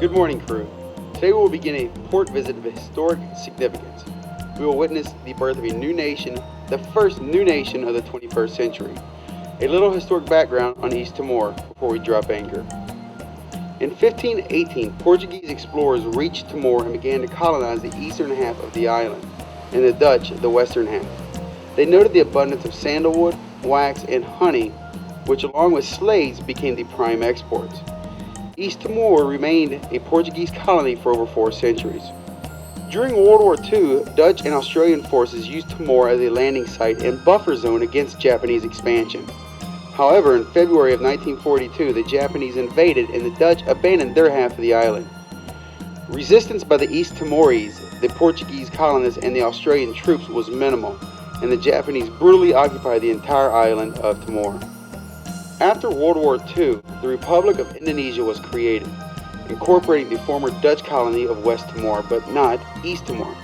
Good morning, crew. Today we will begin a port visit of historic significance. We will witness the birth of a new nation, the first new nation of the 21st century. A little historic background on East Timor before we drop anchor. In 1518, Portuguese explorers reached Timor and began to colonize the eastern half of the island, and the Dutch the western half. They noted the abundance of sandalwood, wax, and honey, which along with slaves became the prime exports. East Timor remained a Portuguese colony for over 4 centuries. During World War II, Dutch and Australian forces used Timor as a landing site and buffer zone against Japanese expansion. However, in February of 1942, the Japanese invaded and the Dutch abandoned their half of the island. Resistance by the East Timorese, the Portuguese colonists, and the Australian troops was minimal, and the Japanese brutally occupied the entire island of Timor. After World War II, the Republic of Indonesia was created, incorporating the former Dutch colony of West Timor, but not East Timor.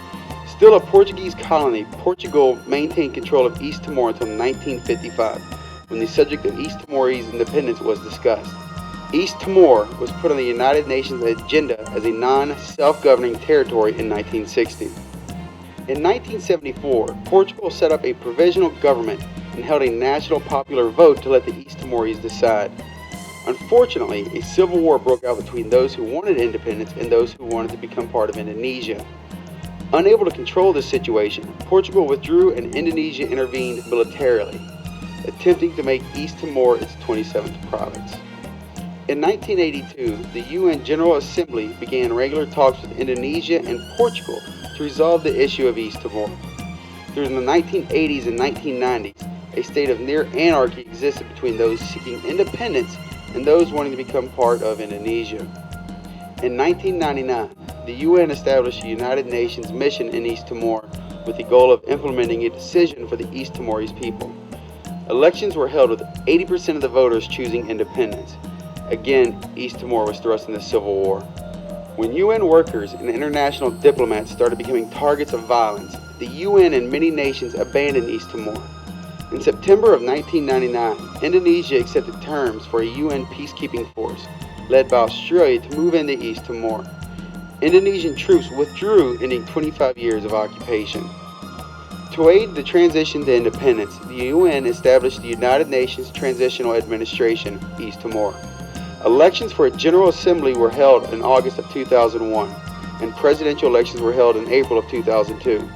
Still a Portuguese colony, Portugal maintained control of East Timor until 1955, when the subject of East Timorese independence was discussed. East Timor was put on the United Nations agenda as a non-self-governing territory in 1960. In 1974, Portugal set up a provisional government and held a national popular vote to let the East Timorese decide. Unfortunately, a civil war broke out between those who wanted independence and those who wanted to become part of Indonesia. Unable to control this situation, Portugal withdrew and Indonesia intervened militarily, attempting to make East Timor its 27th province. In 1982, the UN General Assembly began regular talks with Indonesia and Portugal to resolve the issue of East Timor. During the 1980s and 1990s, a state of near anarchy existed between those seeking independence and those wanting to become part of Indonesia. In 1999, the UN established a United Nations mission in East Timor with the goal of implementing a decision for the East Timorese people. Elections were held with 80% of the voters choosing independence. Again, East Timor was thrust into civil war. When UN workers and international diplomats started becoming targets of violence, the UN and many nations abandoned East Timor. In September of 1999, Indonesia accepted terms for a UN peacekeeping force, led by Australia, to move into East Timor. Indonesian troops withdrew, ending 25 years of occupation. To aid the transition to independence, the UN established the United Nations Transitional Administration, East Timor. Elections for a General Assembly were held in August of 2001, and presidential elections were held in April of 2002.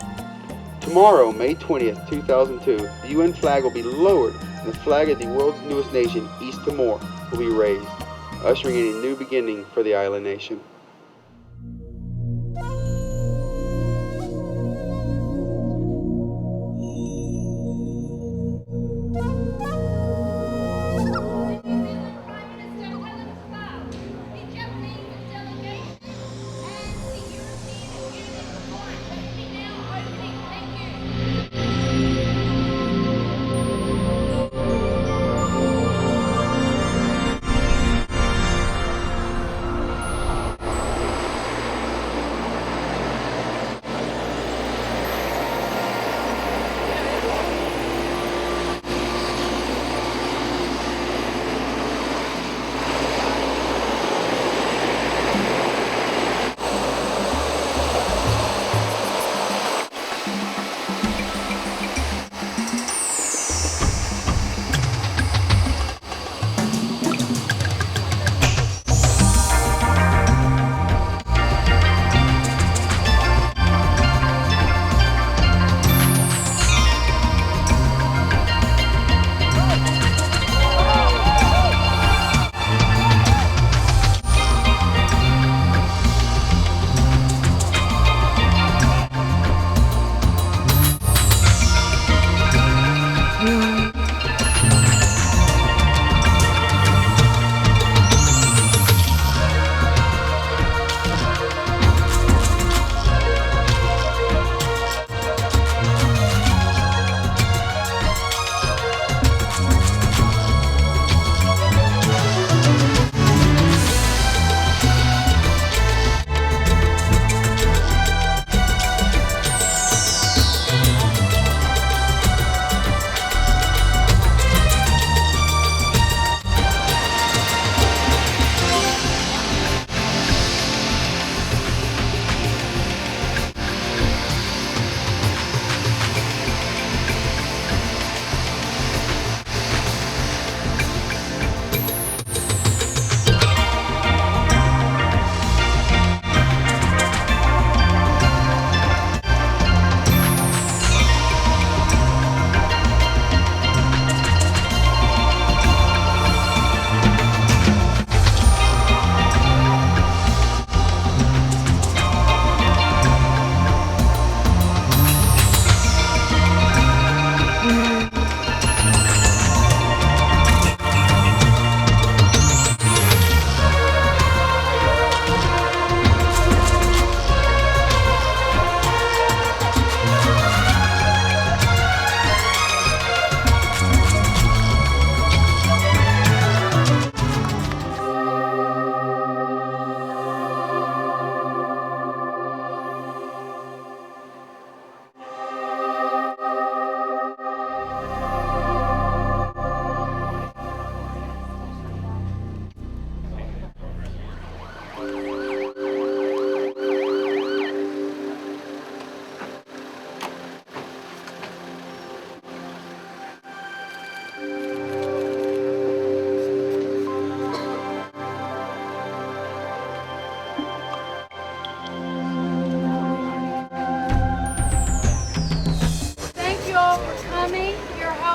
Tomorrow, May 20th, 2002, the UN flag will be lowered and the flag of the world's newest nation, East Timor, will be raised, ushering in a new beginning for the island nation.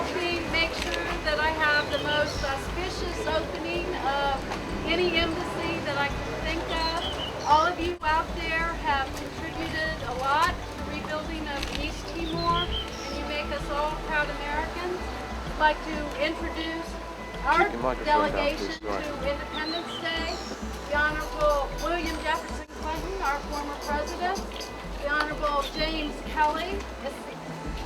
help me make sure that I have the most auspicious opening of any embassy that I can think of. All of you out there have contributed a lot to the rebuilding of East Timor, and you make us all proud Americans. I'd like to introduce our delegation to Independence Day. The Honorable William Jefferson Clinton, our former president. The Honorable James Kelly,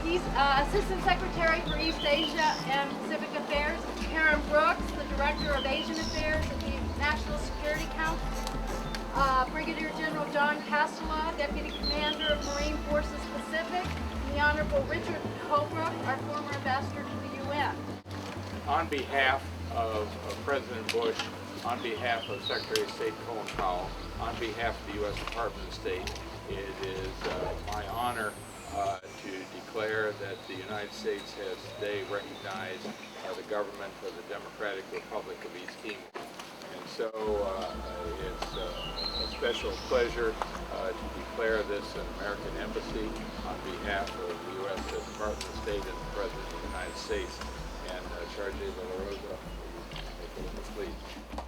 he's Assistant Secretary for East Asia and Pacific Affairs. Karen Brooks, the Director of Asian Affairs at the National Security Council. Brigadier General John Castellaw, Deputy Commander of Marine Forces Pacific. And the Honorable Richard Holbrook, our former ambassador to the UN. On behalf of President Bush, on behalf of Secretary of State Colin Powell, on behalf of the U.S. Department of State, it is my honor to declare that the United States has today recognized the government of the Democratic Republic of East Timor. And so it's a special pleasure to declare this an American embassy on behalf of the U.S. Department of State and the President of the United States. And Charge de la Rosa, please.